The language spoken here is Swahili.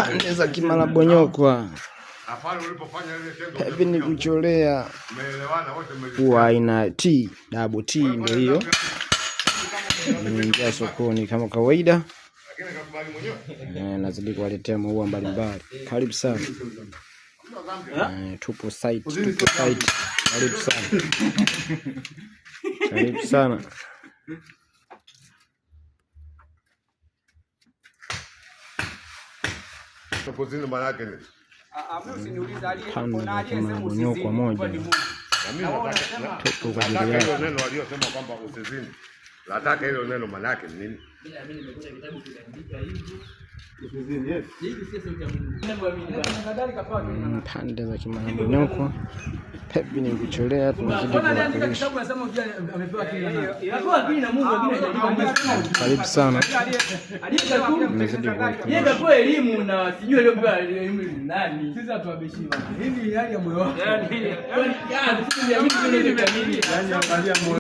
pande za Kimalabonyokwa. Hivi ni kucholea kwa aina T, double T ndio hiyo. Nimeingia sokoni kama kawaida. Nazidi kuwaletea maua mbalimbali. Karibu sana. Tupo site. Karibu sana. Karibu sana. Topozini maana yake nini? Kimalabonyokwa moja. Tupo kwa ajili ya neno aliyosema kwamba usizini. Nataka hilo neno maana yake nini? Mimi nimekuta kitabu kinaandika hivyo. Usizini, yes. Hivi sio sauti ya Mungu. Pande za Kimalabonyokwa. Pepi ni kucholea, tunazidi kuwakilisha. Karibu sana. Tunazidi kuwakilisha. Yeye kwa elimu na sijui aliyopewa elimu ni nani. Sisi hatuwabeshiwa. Hivi hali ya moyo wako. Yaani sisi ni mimi ndio kamili. Yaani angalia moyo